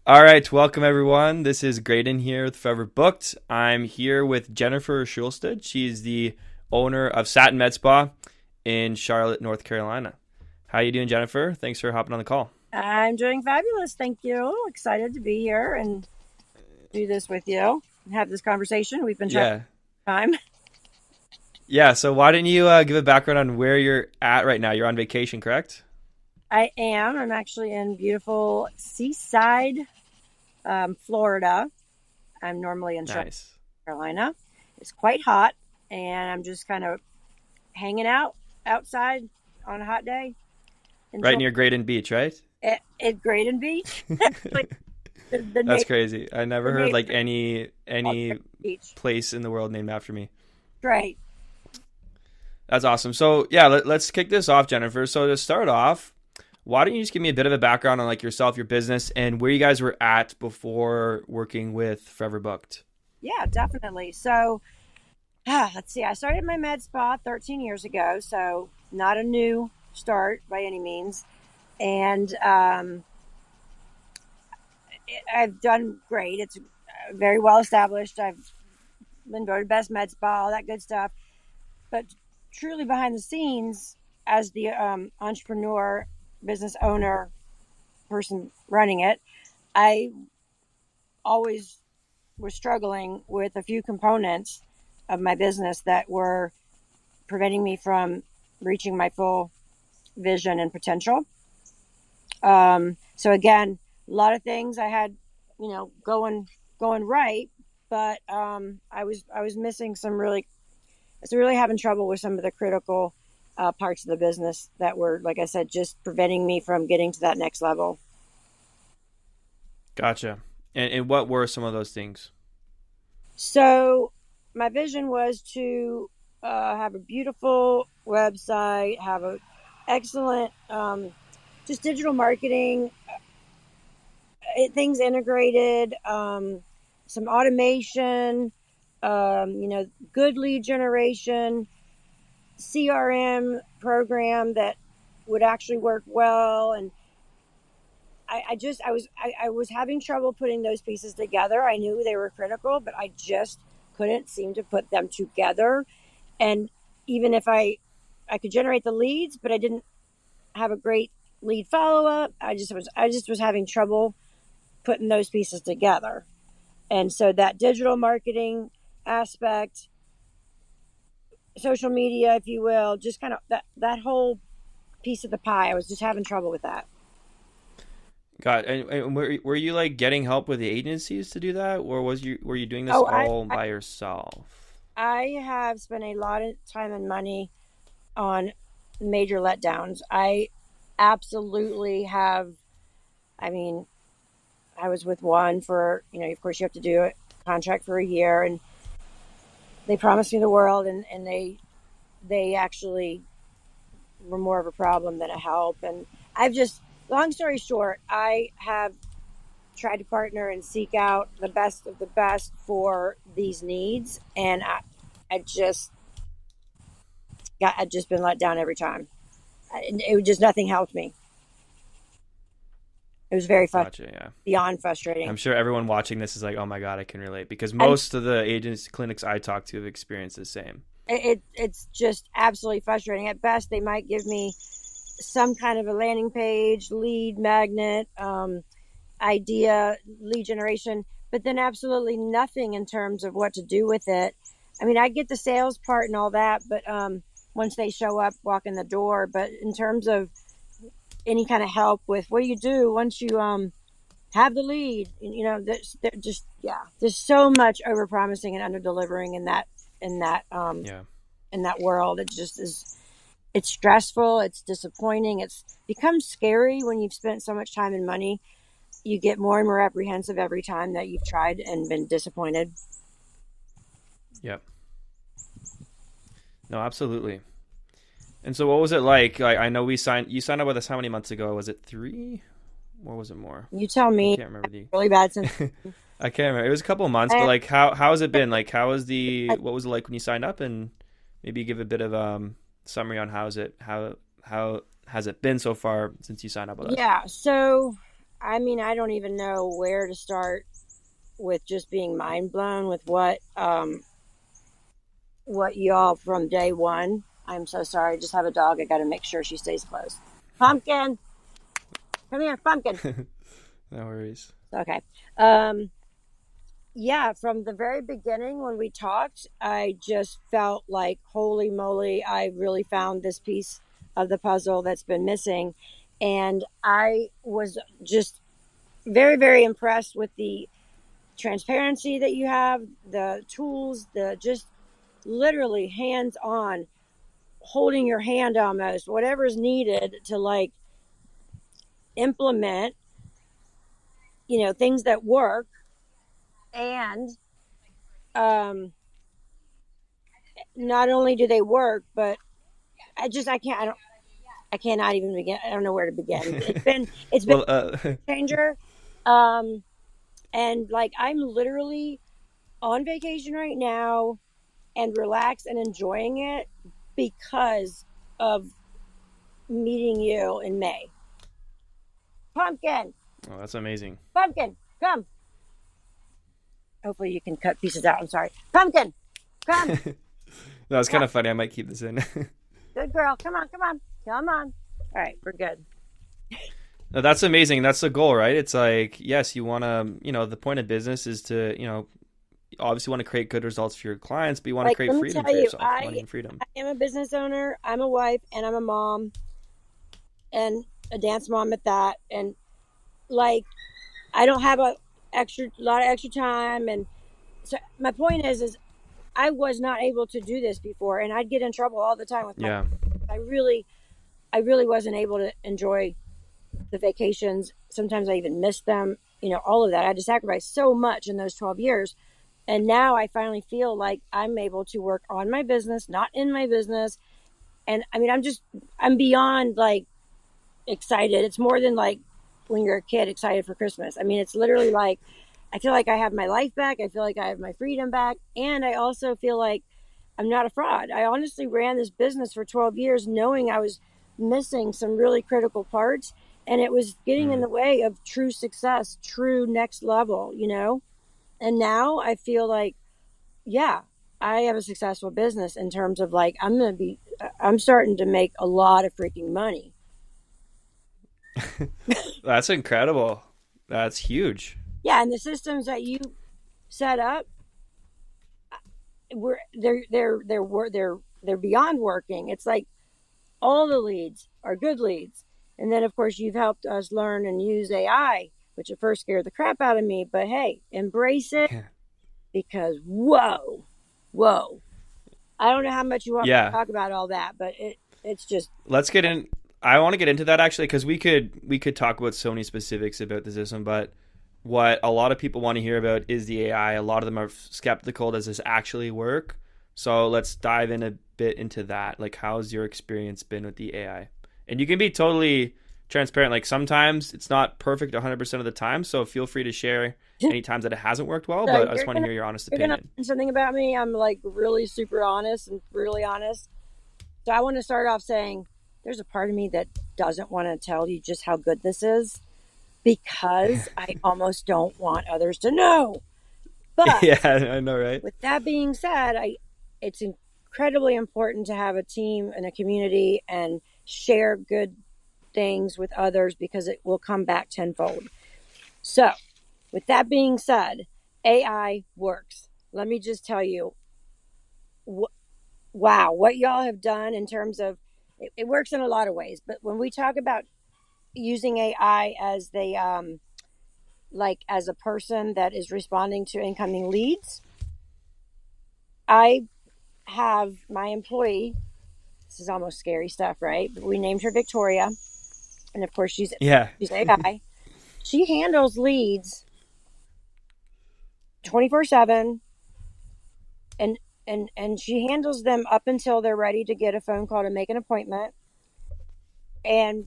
All right, welcome everyone. This is Graydon here with Forever Booked. I'm here with Jennifer Shulstad. She's the owner of Satin Med Spa in Charlotte, North Carolina. How you doing, Jennifer? Thanks for hopping on the call. I'm doing fabulous. Thank you. Excited to be here and do this with you and have this conversation. We've been chatting Yeah, for time. yeah. So why don't you give a background on where you're at right now? You're on vacation, correct? I am. I'm actually in beautiful Seaside, Florida. I'm normally in Charlotte, Nice. Carolina. It's quite hot, and I'm just kind of hanging out outside on a hot day. Right Enjoy near Graydon Beach, right? it at Graydon Beach. Like the, That's na- crazy. I never the heard like neighbor called any Graydon Beach. place in the world named after me. Great. That's awesome. So yeah, let's kick this off, Jennifer. So to start off, why don't you just give me a bit of a background on like yourself, your business, and where you guys were at before working with Forever Booked? Yeah, definitely. So, let's see. I started my med spa 13 years ago, so not a new start by any means. And I've done great. It's very well established. I've been voted best med spa, all that good stuff. But truly behind the scenes, as the entrepreneur, business owner, person running it, I always was struggling with a few components of my business that were preventing me from reaching my full vision and potential. So again, a lot of things I had, going right, but I was missing I was really having trouble with some of the critical parts of the business that were, like I said, just preventing me from getting to that next level. Gotcha. And what were some of those things? So my vision was to have a beautiful website, have a excellent just digital marketing, things integrated, some automation, good lead generation, CRM program that would actually work well. And I was having trouble putting those pieces together. I knew they were critical, but I just couldn't seem to put them together. And even if I could generate the leads, but I didn't have a great lead follow up. I just was having trouble putting those pieces together. And so that digital marketing aspect, social media, if you will, just kind of that whole piece of the pie, I was just having trouble with that. And were you like getting help with the agencies to do that, or were you doing this Oh, all by yourself? I have spent a lot of time and money on major letdowns. I absolutely have. I mean, I was with one for, of course, you have to do a contract for a year, and they promised me the world, and they actually were more of a problem than a help. And I've just, long story short, I have tried to partner and seek out the best of the best for these needs, and I've just been let down every time. It was just nothing helped me. It was very Gotcha. Yeah. beyond I'm frustrating. sure everyone watching this is like, "Oh my god, I can relate," because And most of the agents clinics I talk to have experienced the same. it's just absolutely frustrating. At best, they might give me some kind of a landing page, lead magnet, idea, lead generation, but then absolutely nothing in terms of what to do with it. I mean, I get the sales part and all that, but once they show up, walk in the door. But in terms of any kind of help with what do you do once you have the lead, there's just yeah, there's so much over promising and under delivering in that Yeah. in that world. It just is. It's stressful. It's disappointing. It's becomes scary when you've spent so much time and money. You get more and more apprehensive every time that you've tried and been disappointed. Yep. No, absolutely. And so, what was it like? I know you signed up with us how many months ago? Was it three, or was it more? You tell I me. can't remember the. Really bad sense. I can't remember. It was a couple of months, but And like, how has it been? Like, I, what was it like when you signed up, and maybe give a bit of summary on how has it been so far since you signed up with us? yeah. So I mean, I don't even know where to start with just being mind blown with what y'all from day one. I'm so sorry. I just have a dog. I got to make sure she stays close. Pumpkin, come here, Pumpkin. No worries. Okay. Um, yeah, from the very beginning when we talked, I just felt like, holy moly, I really found this piece of the puzzle that's been missing. And I was just very, very impressed with the transparency that you have, the tools, the just literally hands on, holding your hand almost, whatever's needed to like implement, things that work. And um, not only do they work, but I cannot even begin. I don't know where to begin. It's been Well, a changer. Um, and like I'm literally on vacation right now and relaxed and enjoying it because of meeting you in May. Pumpkin, oh, that's amazing. Pumpkin, come. Hopefully you can cut pieces out. I'm sorry. Pumpkin, come. No, it's kind Come. of funny. I might keep this in. Good girl. Come on, come on, come on. All right, we're good. No, that's amazing. That's the goal, right? It's like, yes, you want to, the point of business is to, obviously want to create good results for your clients, but you want to Like, create let me freedom tell for you, yourself, money I and freedom. I am a business owner. I'm a wife, and I'm a mom, and a dance mom at that. And like, I don't have a lot of extra time. And so my point is I was not able to do this before, and I'd get in trouble all the time with my. Yeah. I really wasn't able to enjoy the vacations. Sometimes I even missed them. All of that. I had to sacrifice so much in those 12 years. And now I finally feel like I'm able to work on my business, not in my business. And I mean, I'm beyond like excited. It's more than like when you're a kid excited for Christmas. I mean, it's literally like I feel like I have my life back. I feel like I have my freedom back. And I also feel like I'm not a fraud. I honestly ran this business for 12 years knowing I was missing some really critical parts, and it was getting in Mm. the way of true success, true next level. And now I feel like, yeah, I have a successful business in terms of like, I'm starting to make a lot of freaking money. That's incredible. That's huge. Yeah. And the systems that you set up, they're beyond working. It's like all the leads are good leads. And then, of course, you've helped us learn and use AI, which at first scared the crap out of me. But hey, embrace it Yeah. because whoa, whoa. I don't know how much you want me to Yeah. talk about all that, but it's just Let's get in. I want to get into that actually because we could talk about so many specifics about the system, but what a lot of people want to hear about is the AI. A lot of them are skeptical. Does this actually work? So let's dive in a bit into that. Like, how's your experience been with the AI? And you can be totally transparent. Like, sometimes it's not perfect 100% of the time. So feel free to share any times that it hasn't worked well. so But I just want to hear your honest you're gonna opinion. learn something about me. I'm like really super honest and really honest. So I want to start off saying there's a part of me that doesn't want to tell you just how good this is because I almost don't want others to know. But Yeah, I know, right? with that being said, it's incredibly important to have a team and a community and share good things with others because it will come back tenfold. So, with that being said, AI works. Let me just tell you, wow, what y'all have done in terms of it works in a lot of ways. But when we talk about using AI as like as a person that is responding to incoming leads, I have my employee. This is almost scary stuff, right? But we named her Victoria, and of course Yeah. she's AI. She handles leads 24/7, and and she handles them up until they're ready to get a phone call to make an appointment. And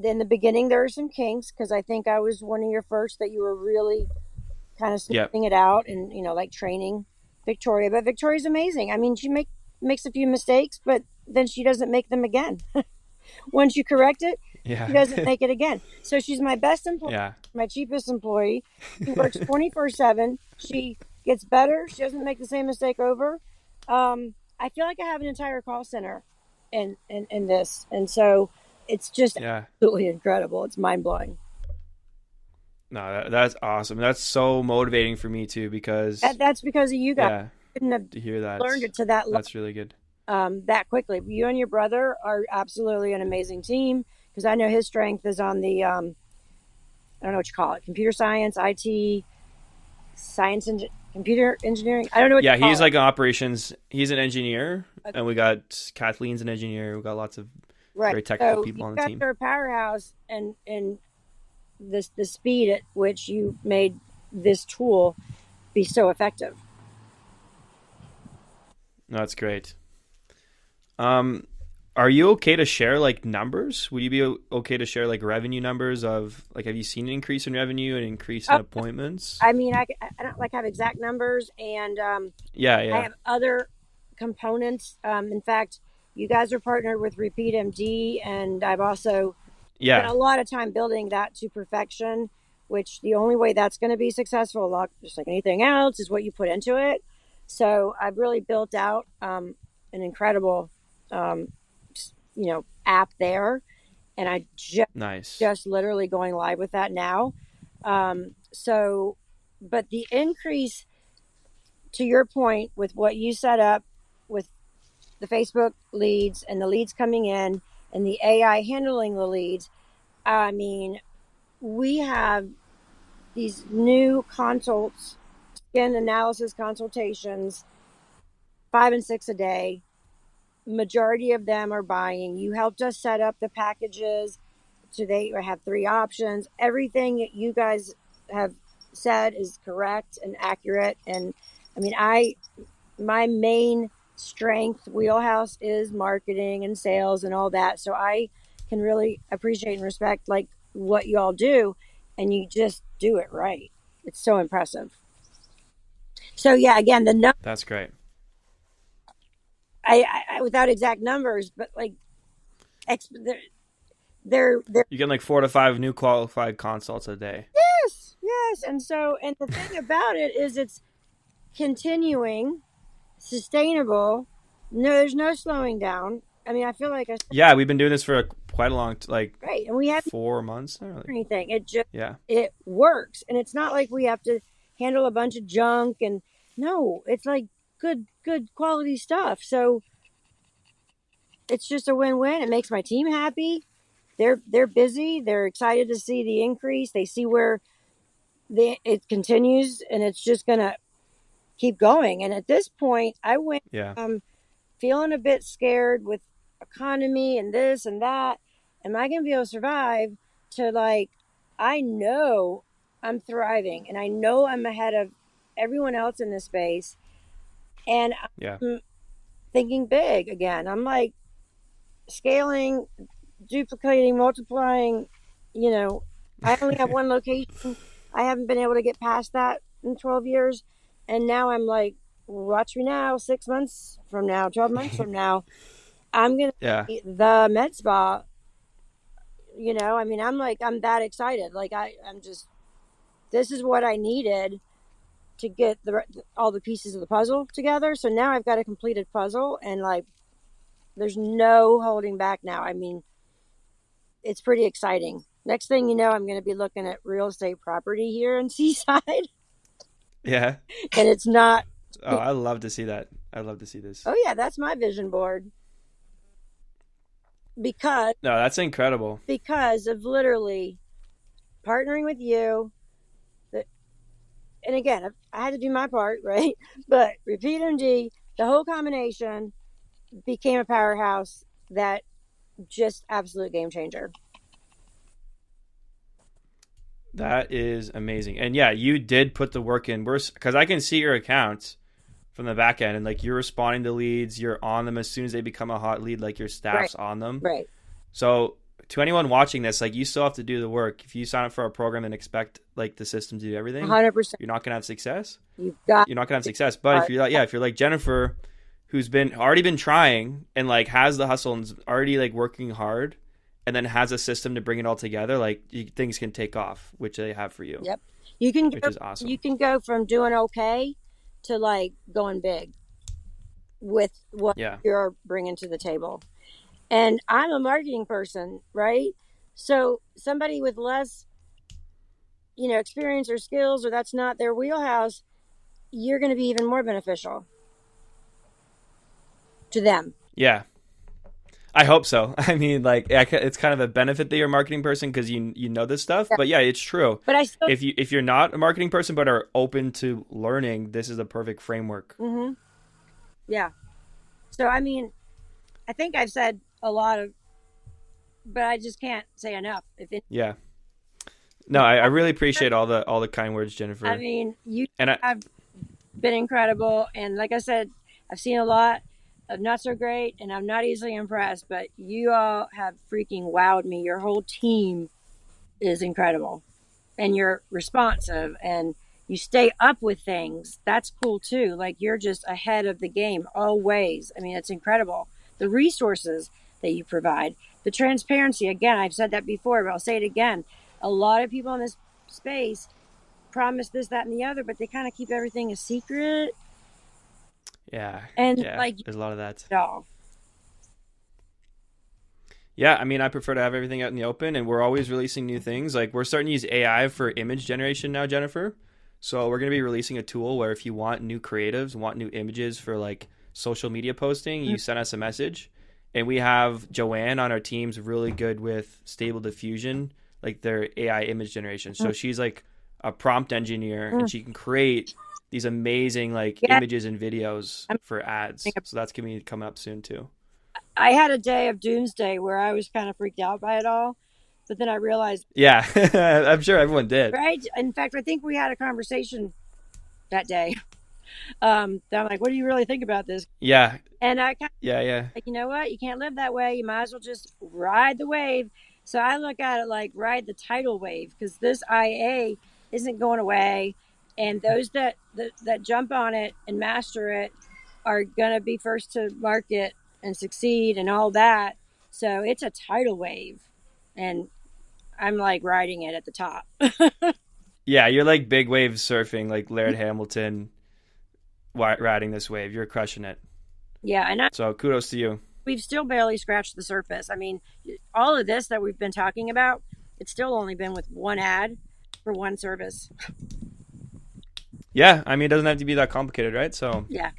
in the beginning, there are some kinks because I think I was one of your first that you were really kind of Yep. smoothing it out and like training Victoria. But Victoria's amazing. I mean, she makes a few mistakes, but then she doesn't make them again once you correct it. Yeah. She doesn't make it again. So she's my best employee, Yeah. my cheapest employee. She works 24/7. She gets better. She doesn't make the same mistake over. I feel like I have an entire call center in this. And so it's just Yeah. absolutely incredible. It's mind blowing. No, that's awesome. That's so motivating for me too because That's because of you guys. yeah, Couldn't have to hear that, learned it to that level that's really good. that quickly. You and your brother are absolutely an amazing team because I know his strength is on the I don't know what you call it, computer science, IT, computer engineering. I don't know what Yeah, you call he's it. like an operations. He's an engineer, Okay. and we got Kathleen's an engineer. We got lots of Right. very technical So people you on the guys team. are a powerhouse, and the speed at which you made this tool be so effective. No, that's great. Um, are you okay to share like numbers? Would you be okay to share like revenue numbers of like have you seen an increase in revenue and increase in Uh, appointments? I mean, I don't like have exact numbers, and Yeah, I yeah, have other components. In fact, you guys are partnered with Repeat MD, and I've also spent yeah. a lot of time building that to perfection. Which the only way that's going to be successful, just like anything else, is what you put into it. So I've really built out an incredible, um, app there, and I Nice. just literally going live with that now. So, but the increase to your point with what you set up with the Facebook leads and the leads coming in and the AI handling the leads, I mean, we have these new consults, skin analysis consultations, 5 and 6 a day. Majority of them are buying. You helped us set up the packages. So they have 3 options. Everything that you guys have said is correct and accurate. And I mean, my main strength wheelhouse is marketing and sales and all that. So I can really appreciate and respect like what you all do, and you just do it right. It's so impressive. So yeah, again, That's great. without exact numbers, but like they're, they're You get like 4 to 5 new qualified consults a day. yes, yes. And so, and the thing about it is it's continuing, sustainable. No, there's no slowing down. I mean, I feel like I said, Yeah, we've been doing this for quite a long, like right, and we haven't 4 months. Not done really. anything. It just Yeah, it works, and it's not like we have to handle a bunch of junk. And no, it's like good quality stuff. So it's just a win-win. It makes my team happy. They're busy. They're excited to see the increase. They see where it continues, and it's just gonna keep going. And at this point, I went yeah, feeling a bit scared with economy and this and that. Am I going to be able to survive? To like, I know I'm thriving, and I know I'm ahead of everyone else in this space, and yeah. I'm thinking big again. I'm like scaling, duplicating, multiplying. You know, I only have one location. I haven't been able to get past that in 12 years. And now I'm like, watch me now, 6 months from now, 12 months from now, I'm going to Yeah, be the med spa. I mean, I'm that excited. Like, I'm just, this is what I needed to get all the pieces of the puzzle together. So now I've got a completed puzzle, and like, there's no holding back now. I mean, it's pretty exciting. Next thing you know, I'm going to be looking at real estate property here in Seaside, yeah. and it's not. Oh, I love to see that. I love to see this. Oh yeah, that's my vision board because No, that's incredible. of literally partnering with you. And again, I had to do my part, right? But Repeat MD, the whole combination became a powerhouse that just absolute game changer. That is amazing. And yeah, you did put the work in. Because I can see your accounts from the back end, and like you're responding to leads, you're on them as soon as they become a hot lead, like your Right, staff's on them. right, So to anyone watching this, like you still have to do the work. If you sign up for a program and expect like the system to do everything, 100%. you're not gonna have success. You've got You're not gonna have success. But if part. you're like, yeah, if you're like Jennifer, who's been already been trying and like has the hustle and is already like working hard, and then has a system to bring it all together, like things can take off, which they have for you. Yep. You can which go, is awesome. you can go from doing okay to like going big with what Yeah. you're bringing to the table. And I'm a marketing person, right? So somebody with less, experience or skills, or that's not their wheelhouse, you're going to be even more beneficial to them. Yeah. I hope so. I mean, like, it's kind of a benefit that you're a marketing person because you know this stuff. Yeah. But yeah, it's true. But I still, If you're not a marketing person but are open to learning, this is a perfect framework. yeah. So I mean, I think I've said a lot of, but I just can't say enough. Yeah. No, I really appreciate all the kind words, Jennifer. I mean, you And have been incredible, and like I said, I've seen a lot of not so great, and I'm not easily impressed, but you all have freaking wowed me. Your whole team is incredible, and you're responsive, and you stay up with things. That's cool too. Like, you're just ahead of the game always. I mean, it's incredible. The resources that you provide, the transparency. Again, I've said that before, but I'll say it again. A lot of people in this space promise this, that, and the other, but they kind of keep everything a secret. yeah, And yeah, there's a lot of that. No. Yeah, I mean, I prefer to have everything out in the open, and we're always releasing new things. Like, we're starting to use AI for image generation now, Jennifer. So we're going to be releasing a tool where if you want new creatives, want new images for like social media posting, you send us a message. And we have Joanne on our team's really good with Stable Diffusion, like their AI image generation. So she's like a prompt engineer, and she can create these amazing like images and videos for ads. So that's going to be coming up soon too. I had a day of doomsday where I was kind of freaked out by it all, but then I realized, yeah, I'm sure everyone did. right? In fact, I think we had a conversation that day. That I'm like, what do you really think about this? Yeah. And I kind of, yeah. like, you know what? You can't live that way. You might as well just ride the wave. So I look at it like ride the tidal wave, because this IA isn't going away, and those that jump on it and master it are gonna be first to market and succeed and all that. So it's a tidal wave, and I'm like riding it at the top. Yeah, you're like big wave surfing, like Laird Hamilton riding this wave. You're crushing it. Yeah, and so kudos to you. We've still barely scratched the surface. I mean, all of this that we've been talking about, it's still only been with one ad for one service. Yeah, I mean, it doesn't have to be that complicated, right? So yeah,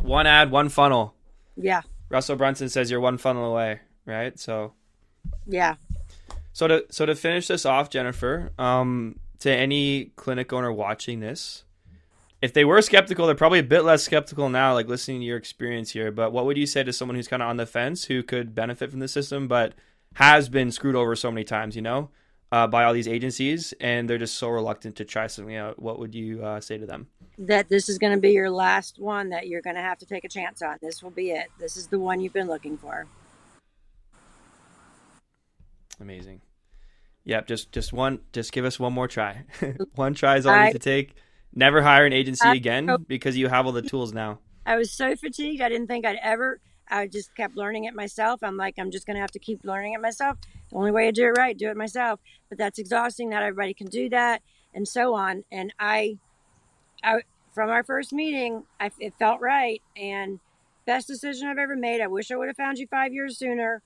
one ad, one funnel. Yeah. Russell Brunson says you're one funnel away, right? So yeah. So to finish this off, Jennifer, to any clinic owner watching this, if they were skeptical, they're probably a bit less skeptical now, like listening to your experience here. But what would you say to someone who's kind of on the fence, who could benefit from the system, but has been screwed over so many times, by all these agencies, and they're just so reluctant to try something out? What would you say to them? That this is going to be your last one that you're going to have to take a chance on. This will be it. This is the one you've been looking for. Amazing. Yep, just give us one more try. One try is all you need to take. Never hire an agency again, because you have all the tools now. I was so fatigued. I didn't think I just kept learning it myself. I'm like, I'm just going to have to keep learning it myself. The only way to do it right, do it myself. But that's exhausting. Not everybody can do that, and so on. And I from our first meeting, it felt right, and best decision I've ever made. I wish I would have found you 5 years sooner.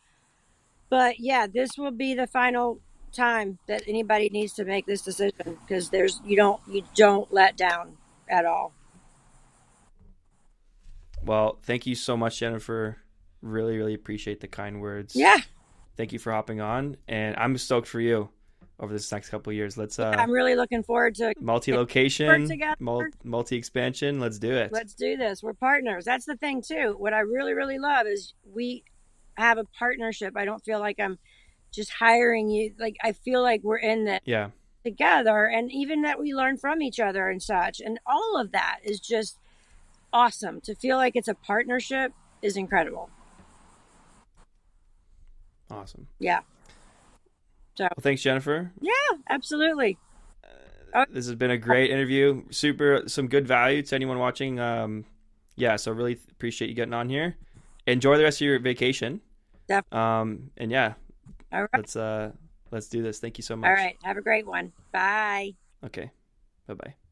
But yeah, this will be the final time that anybody needs to make this decision, because you don't let down at all. Well, thank you so much, Jennifer. Really, really appreciate the kind words. Yeah. Thank you for hopping on, and I'm stoked for you over this next couple of years. I'm really looking forward to multi-location, multi-expansion. Let's do it. Let's do this. We're partners. That's the thing too. What I really, really love is we have a partnership. I don't feel like I'm just hiring you. Like, I feel like we're in that together, and even that we learn from each other and such. And all of that is just awesome. To feel like it's a partnership is incredible. Awesome. Yeah. So, well, thanks, Jennifer. Yeah, absolutely. This has been a great interview. Some good value to anyone watching. So really appreciate you getting on here. Enjoy the rest of your vacation. Definitely. And yeah, All right. Let's do this. Thank you so All much. right. Have a great one. Bye. Okay. Bye-bye.